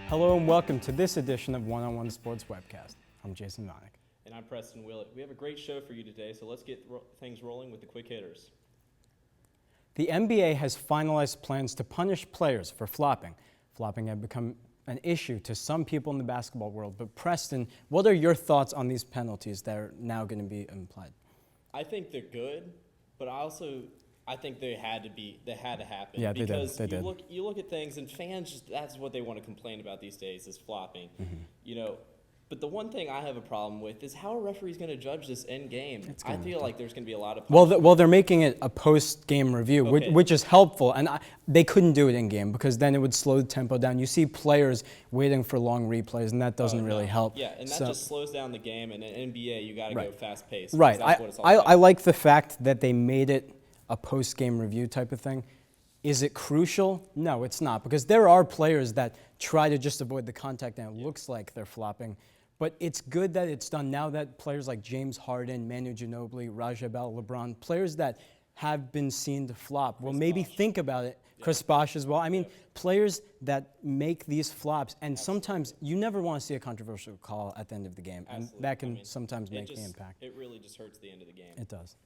Hello and welcome to this edition of One On One Sports Webcast. I'm Jason Vonick. And I'm Preston Willett. We have a great show for you today, so let's get things rolling with the quick hitters. The NBA has finalized plans to punish players for flopping. Flopping had become an issue to some people in the basketball world. But Preston, what are your thoughts on these penalties that are now going to be applied? I think they're good, but I think they had to happen. Yeah, because they did. You look at things, and fans that's what they want to complain about these days is flopping. Mm-hmm. But the one thing I have a problem with is how a referee's going to judge this end game. I feel like there's going to be a lot of well, they're making it a post-game review, Okay. which is helpful, and they couldn't do it in-game because then it would slow the tempo down. You see players waiting for long replays, and that doesn't really help. Yeah, and that just slows down the game. And in NBA, you got to go fast-paced. Right. That's what it's all about. I like the fact that they made it a post-game review type of thing. Is it crucial? No, it's not, because there are players that try to just avoid the contact, and it looks like they're flopping. But it's good that it's done now that players like James Harden, Manu Ginobili, Raja Bell, LeBron, players that have been seen to flop, will maybe think about it. Chris Bosh as well. I mean, players that make these flops, and sometimes you never want to see a controversial call at the end of the game, and that can sometimes make the impact. It really just hurts the end of the game. It does.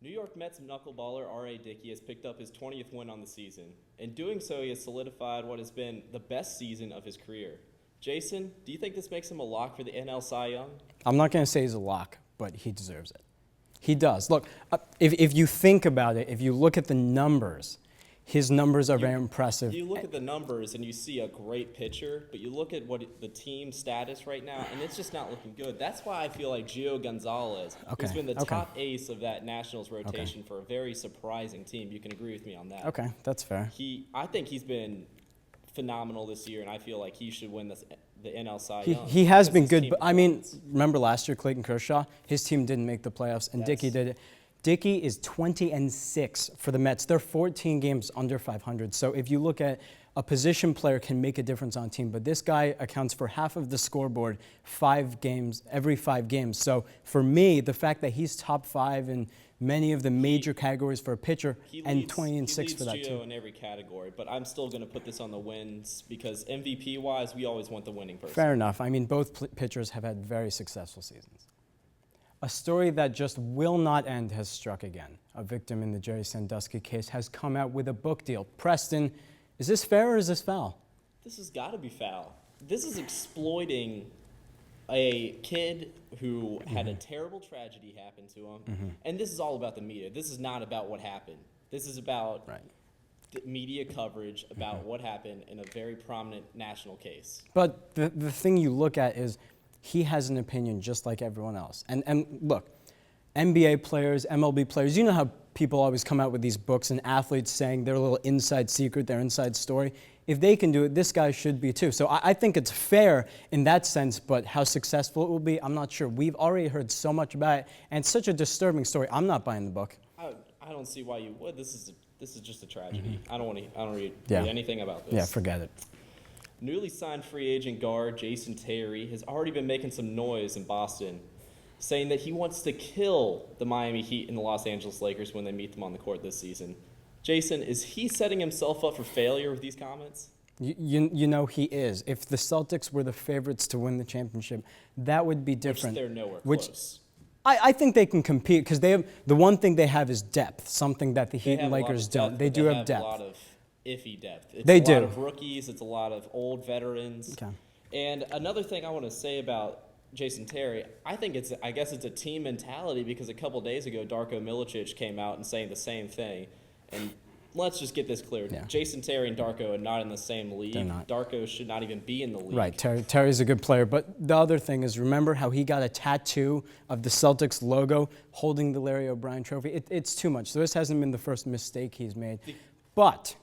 New York Mets knuckleballer R.A. Dickey has picked up his 20th win on the season. In doing so, he has solidified what has been the best season of his career. Jason, do you think this makes him a lock for the NL Cy Young? I'm not going to say he's a lock, but he deserves it. He does. Look, if you think about it, if you look at the numbers, his numbers are very impressive. You look at the numbers and you see a great pitcher, but you look at what the team status right now, and it's just not looking good. That's why I feel like Gio Gonzalez has been the top ace of that Nationals rotation for a very surprising team. You can agree with me on that. Okay, that's fair. I think he's been phenomenal this year, and I feel like he should win the NL Cy Young. He has been good, but I mean, remember last year, Clayton Kershaw? His team didn't make the playoffs, and Dickey did it. Dickey is 20-6 for the Mets. They're 14 games under 500. So if you look at a position player can make a difference on a team, but this guy accounts for half of the scoreboard every 5 games. So for me, the fact that he's top 5 in many of the major categories for a pitcher, and 20-6 for that Gio too. in every category, but I'm still going to put this on the wins because MVP-wise, we always want the winning person. Fair enough. I mean, both pitchers have had very successful seasons. A story that just will not end has struck again. A victim in the Jerry Sandusky case has come out with a book deal. Preston, is this fair or is this foul? This has got to be foul. This is exploiting a kid who had a terrible tragedy happen to him. And this is all about the media. This is not about what happened. This is about the media coverage about what happened in a very prominent national case. But the thing you look at is he has an opinion just like everyone else. And look, NBA players, MLB players, you know how people always come out with these books and athletes saying their little inside secret, their inside story. If they can do it, this guy should be too. So I think it's fair in that sense, but how successful it will be, I'm not sure. We've already heard so much about it, and it's such a disturbing story. I'm not buying the book. I don't see why you would. This is just a tragedy. I don't read anything about this. Yeah, forget it. Newly signed free agent guard Jason Terry has already been making some noise in Boston, saying that he wants to kill the Miami Heat and the Los Angeles Lakers when they meet them on the court this season. Jason, is he setting himself up for failure with these comments? You know he is. If the Celtics were the favorites to win the championship, that would be different. Which they're nowhere close. I think they can compete because they have the one thing they have is depth, something that the Heat and Lakers don't. They do have depth. A lot of iffy depth. It's they a do. lot of rookies. It's a lot of old veterans. Okay. And another thing I want to say about Jason Terry, I guess it's a team mentality because a couple days ago, Darko Milicic came out and saying the same thing. And let's just get this clear. Yeah. Jason Terry and Darko are not in the same league. They're not. Darko should not even be in the league. Right. Terry's a good player. But the other thing is, remember how he got a tattoo of the Celtics logo holding the Larry O'Brien trophy? It's too much. So this hasn't been the first mistake he's made. But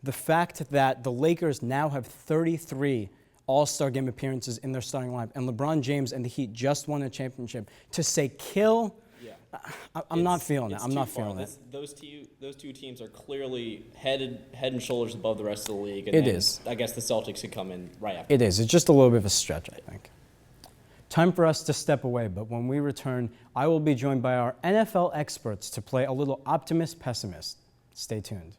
the fact that the Lakers now have 33 All-Star game appearances in their starting lineup, and LeBron James and the Heat just won a championship, to say kill, I'm not feeling it. I'm not feeling it. Those two teams are clearly head and shoulders above the rest of the league. And it is. I guess the Celtics could come in right after. It is. It's just a little bit of a stretch, I think. Time for us to step away, but when we return, I will be joined by our NFL experts to play a little optimist-pessimist. Stay tuned.